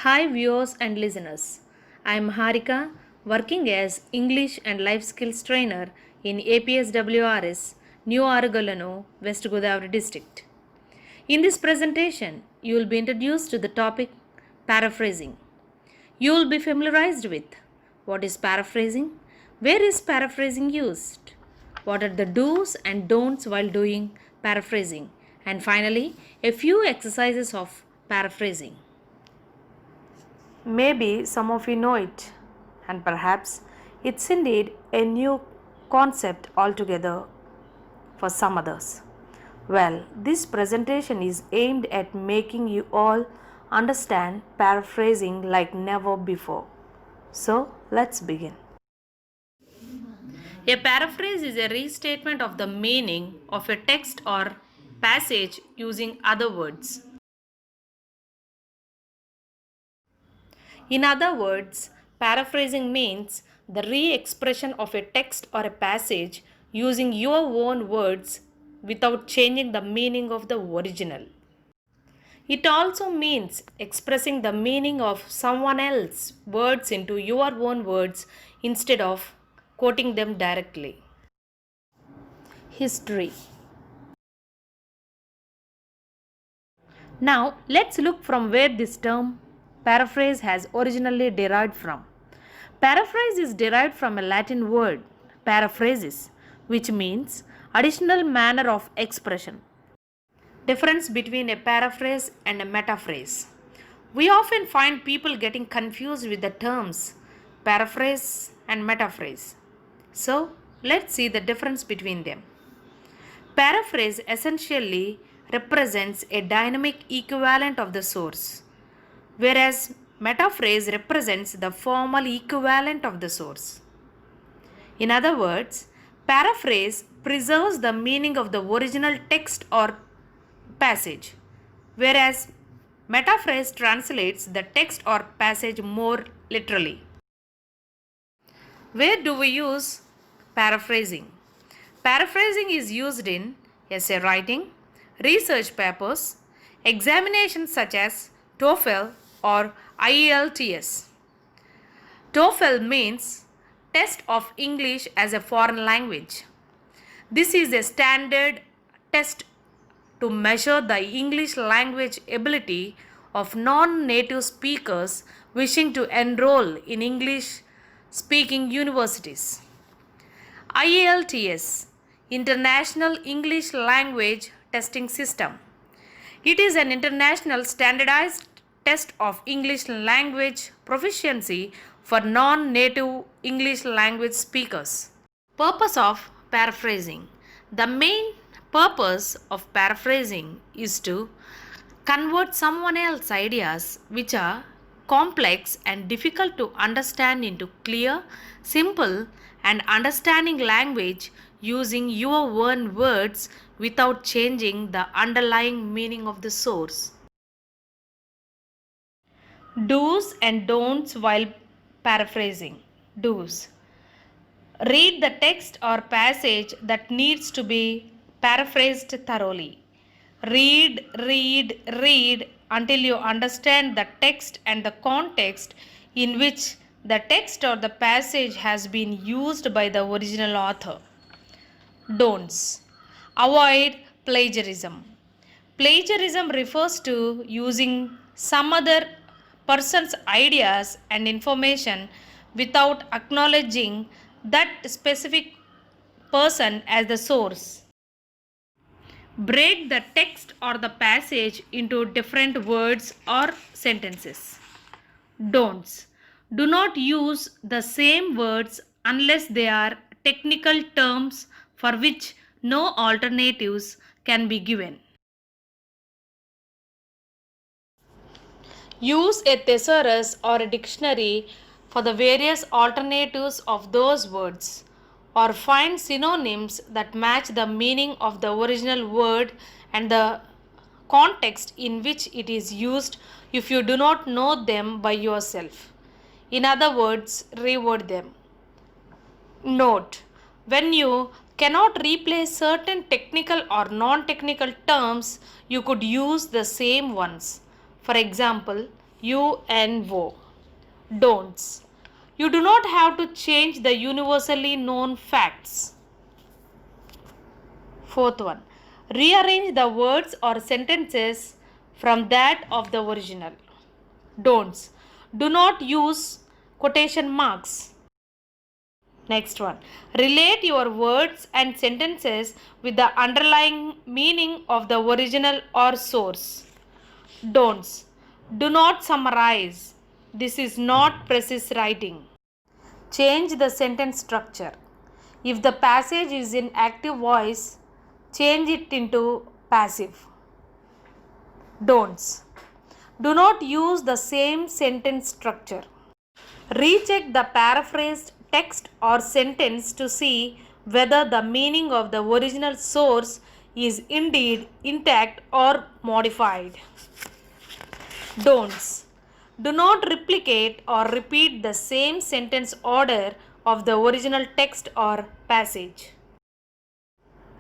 Hi, viewers and listeners. I am Harika, working as English and Life Skills Trainer in APSWRS, New Aragalanu, West Godavari District. In this presentation, you will be introduced to the topic paraphrasing. You will be familiarized with what is paraphrasing, where is paraphrasing used, what are the do's and don'ts while doing paraphrasing, and finally, a few exercises of paraphrasing. Maybe some of you know it, and perhaps it's indeed a new concept altogether for some others. Well, this presentation is aimed at making you all understand paraphrasing like never before. So, let's begin. A paraphrase is a restatement of the meaning of a text or passage using other words. In other words, paraphrasing means the re expression of a text or a passage using your own words without changing the meaning of the original. It also means expressing the meaning of someone else's words into your own words instead of quoting them directly. History. Now, let's look from where this term paraphrase has originally derived from. Paraphrase is derived from a Latin word, paraphrasis, which means additional manner of expression. Difference between a paraphrase and a metaphrase. We often find people getting confused with the terms paraphrase and metaphrase. So, let's see the difference between them. Paraphrase essentially represents a dynamic equivalent of the source, whereas metaphrase represents the formal equivalent of the source. In other words, paraphrase preserves the meaning of the original text or passage, whereas metaphrase translates the text or passage more literally. Where do we use paraphrasing? Paraphrasing is used in essay writing, research papers, examinations such as TOEFL or IELTS. TOEFL means Test of English as a Foreign Language. This is a standard test to measure the English language ability of non-native speakers wishing to enroll in English speaking universities. IELTS, International English Language Testing System. It is an international standardized test of English language proficiency for non-native English language speakers. Purpose of paraphrasing. The main purpose of paraphrasing is to convert someone else's ideas which are complex and difficult to understand into clear, simple, and understanding language using your own words without changing the underlying meaning of the source. Do's and don'ts while paraphrasing. Do's. Read the text or passage that needs to be paraphrased thoroughly. Read until you understand the text and the context in which the text or the passage has been used by the original author. Don'ts. Avoid plagiarism. Plagiarism refers to using some other person's ideas and information without acknowledging that specific person as the source. Break the text or the passage into different words or sentences. Don'ts. Do not use the same words unless they are technical terms for which no alternatives can be given. Use a thesaurus or a dictionary for the various alternatives of those words, or find synonyms that match the meaning of the original word and the context in which it is used if you do not know them by yourself. In other words, reword them. Note: when you cannot replace certain technical or non technical terms, you could use the same ones. For example, UNO. Don'ts. You do not have to change the universally known facts. Fourth one. Rearrange the words or sentences from that of the original. Don'ts. Do not use quotation marks. Next one. Relate your words and sentences with the underlying meaning of the original or source. Don'ts. Do not summarize. This is not precise writing. Change the sentence structure. If the passage is in active voice, change it into passive. Don'ts. Do not use the same sentence structure. Recheck the paraphrased text or sentence to see whether the meaning of the original source is indeed intact or modified. Don'ts. Do not replicate or repeat the same sentence order of the original text or passage.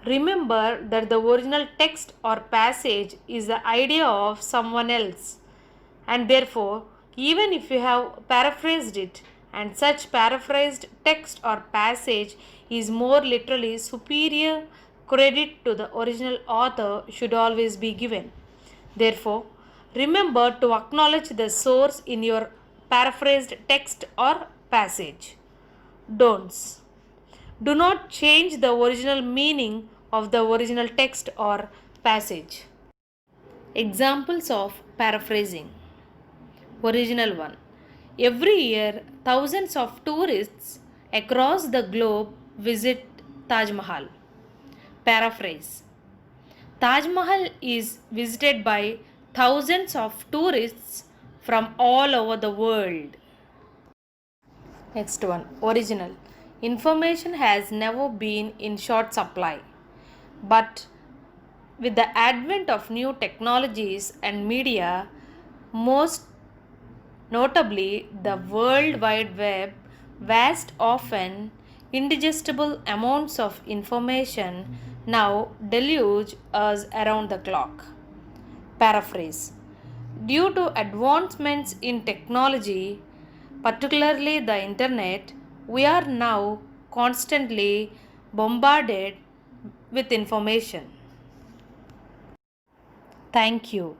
Remember that the original text or passage is the idea of someone else, and therefore, even if you have paraphrased it, and such paraphrased text or passage is more literally superior, credit to the original author should always be given. Therefore, remember to acknowledge the source in your paraphrased text or passage. Don'ts. Do not change the original meaning of the original text or passage. Examples of paraphrasing. Original one. Every year, thousands of tourists across the globe visit Taj Mahal. Paraphrase. Taj Mahal is visited by thousands of tourists from all over the world. Next one. Original. Information has never been in short supply, but with the advent of new technologies and media, most notably the World Wide Web, vast, often indigestible amounts of information now deluge us around the clock. Paraphrase. Due to advancements in technology, particularly the internet, we are now constantly bombarded with information. Thank you.